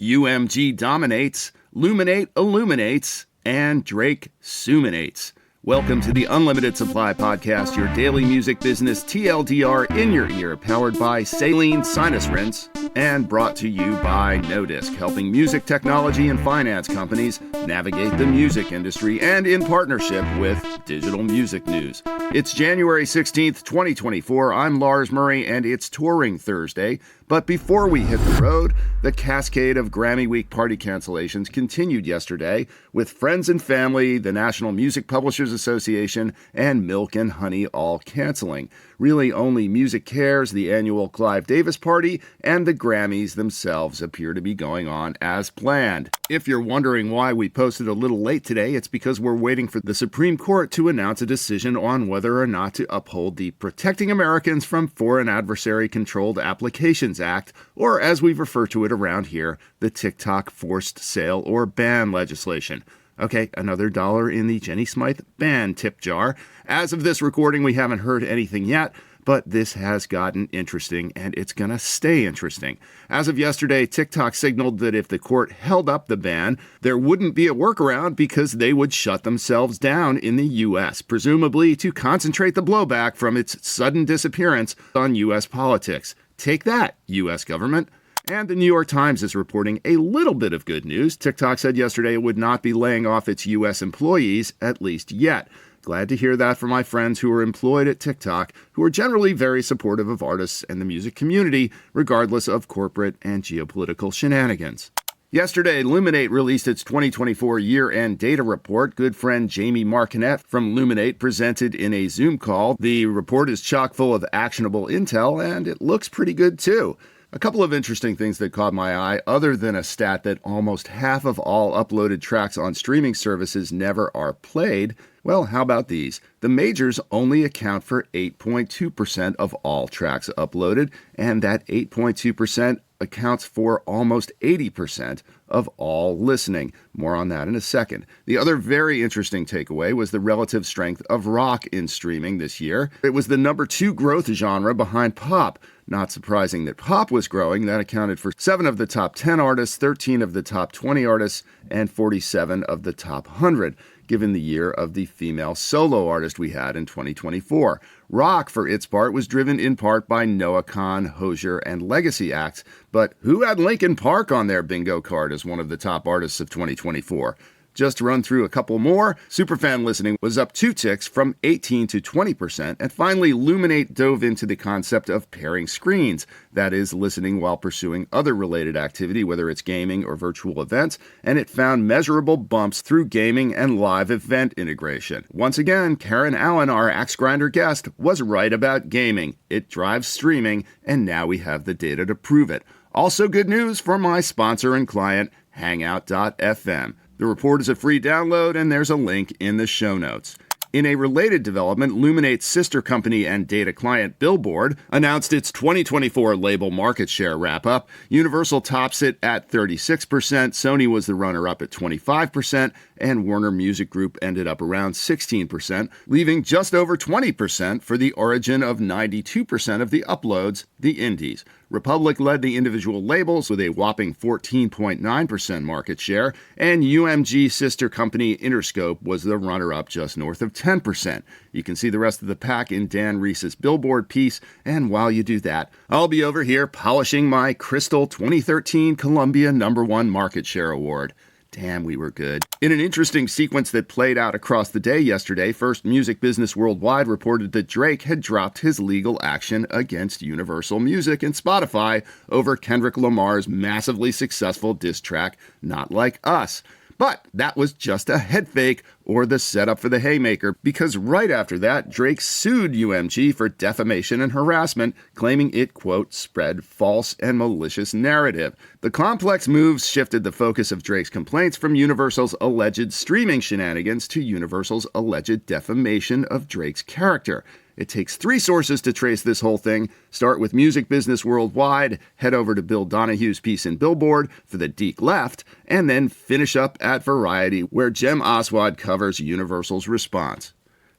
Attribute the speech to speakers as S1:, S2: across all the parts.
S1: UMG dominates, Luminate illuminates, and Drake Sue-minates. Welcome to the Unlimited Supply Podcast, your daily music business TLDR in your ear, powered by Saline Sinus Rinse, and brought to you by No Disc, helping music technology and finance companies navigate the music industry, and in partnership with Digital Music News. It's January 16th, 2024. I'm Lars Murray, and it's Touring Thursday. But before we hit the road, the cascade of Grammy Week party cancellations continued yesterday, with Friends and Family, the National Music Publishers Association, and Milk and Honey all canceling. Really only Music Cares, the annual Clive Davis party, and the Grammys themselves appear to be going on as planned. If you're wondering why we posted a little late today, it's because we're waiting for the Supreme Court to announce a decision on whether or not to uphold the Protecting Americans from Foreign Adversary-Controlled Applications Act, or as we refer to it around here, the TikTok forced sale or ban legislation. Okay, another dollar in the Jenny Smythe ban tip jar. As of this recording, we haven't heard anything yet, but this has gotten interesting, and it's gonna stay interesting. As of yesterday, TikTok signaled that if the court held up the ban, there wouldn't be a workaround because they would shut themselves down in the U.S., presumably to concentrate the blowback from its sudden disappearance on U.S. politics. Take that, U.S. government. And the New York Times is reporting a little bit of good news. TikTok said yesterday it would not be laying off its U.S. employees, at least yet. Glad to hear that from my friends who are employed at TikTok, who are generally very supportive of artists and the music community, regardless of corporate and geopolitical shenanigans. Yesterday, Luminate released its 2024 year-end data report. Good friend Jamie Marconette from Luminate presented in a Zoom call. The report is chock full of actionable intel, and it looks pretty good too. A couple of interesting things that caught my eye, other than a stat that almost half of all uploaded tracks on streaming services never are played. Well, how about these? The majors only account for 8.2% of all tracks uploaded, and that 8.2% accounts for almost 80% of all listening. More on that in a second. The other very interesting takeaway was the relative strength of rock in streaming this year. It was the number 2 growth genre behind pop. Not surprising that pop was growing. That accounted for 7 of the top 10 artists, 13 of the top 20 artists, and 47 of the top 100, given the year of the female solo artist we had in 2024. Rock, for its part, was driven in part by Noah Kahan, Hozier, and legacy acts. But who had Linkin Park on their bingo card as one of the top artists of 2024? Just to run through a couple more, superfan listening was up 2 ticks from 18 to 20%, and finally Luminate dove into the concept of pairing screens, that is, listening while pursuing other related activity, whether it's gaming or virtual events, and it found measurable bumps through gaming and live event integration. Once again, Karen Allen, our Axe Grinder guest, was right about gaming. It drives streaming, and now we have the data to prove it. Also good news for my sponsor and client, Hangout.fm. The report is a free download, and there's a link in the show notes. In a related development, Luminate's sister company and data client Billboard announced its 2024 label market share wrap-up. Universal tops it at 36%, Sony was the runner-up at 25%, and Warner Music Group ended up around 16%, leaving just over 20% for the origin of 92% of the uploads, the indies. Republic led the individual labels with a whopping 14.9% market share, and UMG sister company Interscope was the runner-up just north of 10%. You can see the rest of the pack in Dan Reese's Billboard piece, and while you do that, I'll be over here polishing my Crystal 2013 Columbia #1 market share award. Damn, we were good. In an interesting sequence that played out across the day yesterday, First Music Business Worldwide reported that Drake had dropped his legal action against Universal Music and Spotify over Kendrick Lamar's massively successful diss track, Not Like Us. But that was just a head fake or the setup for the haymaker, because right after that, Drake sued UMG for defamation and harassment, claiming it, quote, spread false and malicious narrative. The complex moves shifted the focus of Drake's complaints from Universal's alleged streaming shenanigans to Universal's alleged defamation of Drake's character. It takes 3 sources to trace this whole thing. Start with Music Business Worldwide, head over to Bill Donahue's piece in Billboard for the Deke Left, and then finish up at Variety, where Jem Aswad covers Universal's response.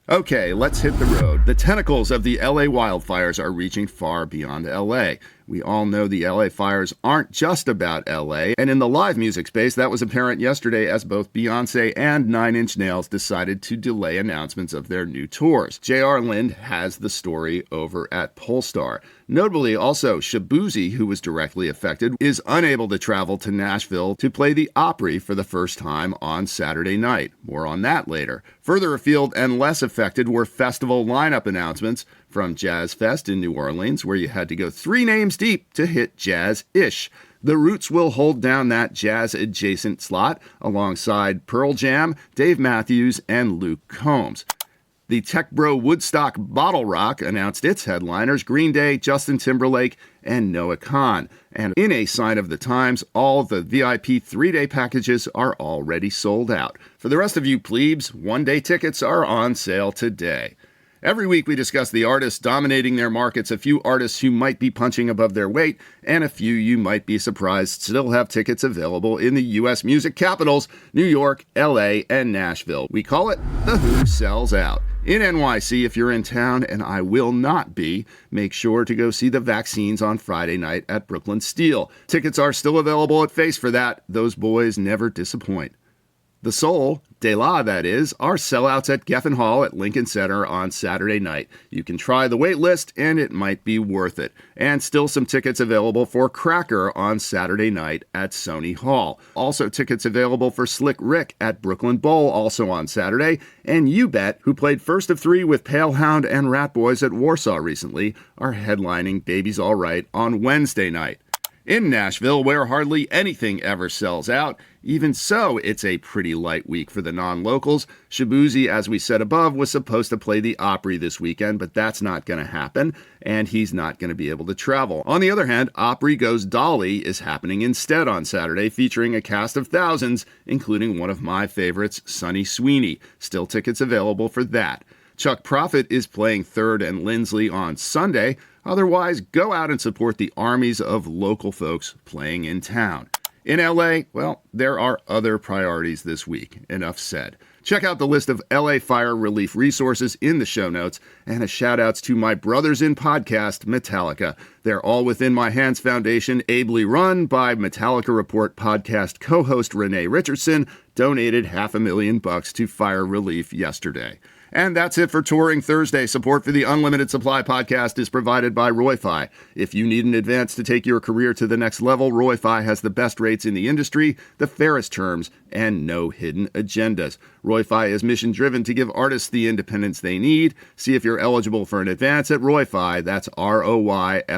S1: Okay, let's hit the road. The tentacles of the LA wildfires are reaching far beyond LA. We all know the LA fires aren't just about LA, and in the live music space, that was apparent yesterday as both Beyoncé and Nine Inch Nails decided to delay announcements of their new tours. J.R. Lind has the story over at Polestar. Notably, also, Shaboozey, who was directly affected, is unable to travel to Nashville to play the Opry for the first time on Saturday night. More on that later. Further afield and less affected were festival lineup announcements from Jazz Fest in New Orleans, where you had to go 3 names deep to hit jazz-ish. The Roots will hold down that jazz-adjacent slot alongside Pearl Jam, Dave Matthews, and Luke Combs. The Tech Bro Woodstock Bottle Rock announced its headliners, Green Day, Justin Timberlake, and Noah Kahan. And in a sign of the times, all the VIP 3-day packages are already sold out. For the rest of you plebes, 1-day tickets are on sale today. Every week we discuss the artists dominating their markets, a few artists who might be punching above their weight, and a few you might be surprised still have tickets available in the U.S. music capitals, New York, L.A., and Nashville. We call it the Who Sells Out. In NYC, if you're in town, and I will not be, make sure to go see the Vaccines on Friday night at Brooklyn Steel. Tickets are still available at Face for that. Those boys never disappoint. The Soul, De La that is, are sellouts at Geffen Hall at Lincoln Center on Saturday night. You can try the wait list, and it might be worth it. And still some tickets available for Cracker on Saturday night at Sony Hall. Also tickets available for Slick Rick at Brooklyn Bowl, also on Saturday. And You Bet, who played First of Three with Palehound and Rat Boys at Warsaw recently, are headlining Baby's All Right on Wednesday night. In Nashville, where hardly anything ever sells out, even so, it's a pretty light week for the non-locals. Shaboozey, as we said above, was supposed to play the Opry this weekend, but that's not going to happen, and he's not going to be able to travel. On the other hand, Opry Goes Dolly is happening instead on Saturday, featuring a cast of thousands, including one of my favorites, Sonny Sweeney. Still tickets available for that. Chuck Prophet is playing Third and Lindsley on Sunday. Otherwise, go out and support the armies of local folks playing in town. In LA, well, there are other priorities this week. Enough said. Check out the list of LA fire relief resources in the show notes, and a shout outs to my brothers in podcast, Metallica. They're all within My Hands Foundation, ably run by Metallica Report podcast co-host Renee Richardson, donated $500,000 to fire relief yesterday. And that's it for Touring Thursday. Support for the Unlimited Supply podcast is provided by RoyFi. If you need an advance to take your career to the next level, RoyFi has the best rates in the industry, the fairest terms, and no hidden agendas. RoyFi is mission-driven to give artists the independence they need. See if you're eligible for an advance at RoyFi. That's RoyFi.com.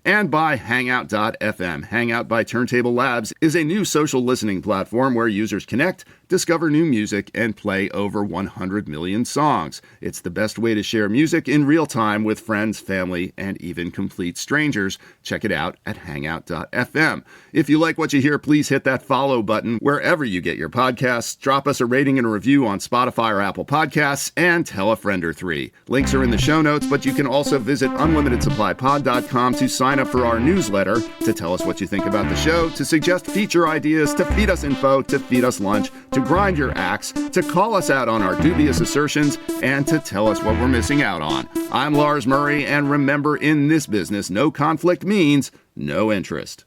S1: And by Hangout.fm. Hangout by Turntable Labs is a new social listening platform where users connect, discover new music, and play over 100 million songs. It's the best way to share music in real time with friends, family, and even complete strangers. Check it out at Hangout.fm. If you like what you hear, please hit that follow button wherever you get your podcasts. Drop us a rating and a review on Spotify or Apple Podcasts, and tell a friend or 3. Links are in the show notes, but you can also visit unlimitedsupplypod.com to sign up for our newsletter, to tell us what you think about the show, to suggest feature ideas, to feed us info, to feed us lunch, to grind your axe, to call us out on our dubious assertions, and to tell us what we're missing out on. I'm Lars Murray, and remember, in this business, no conflict means no interest.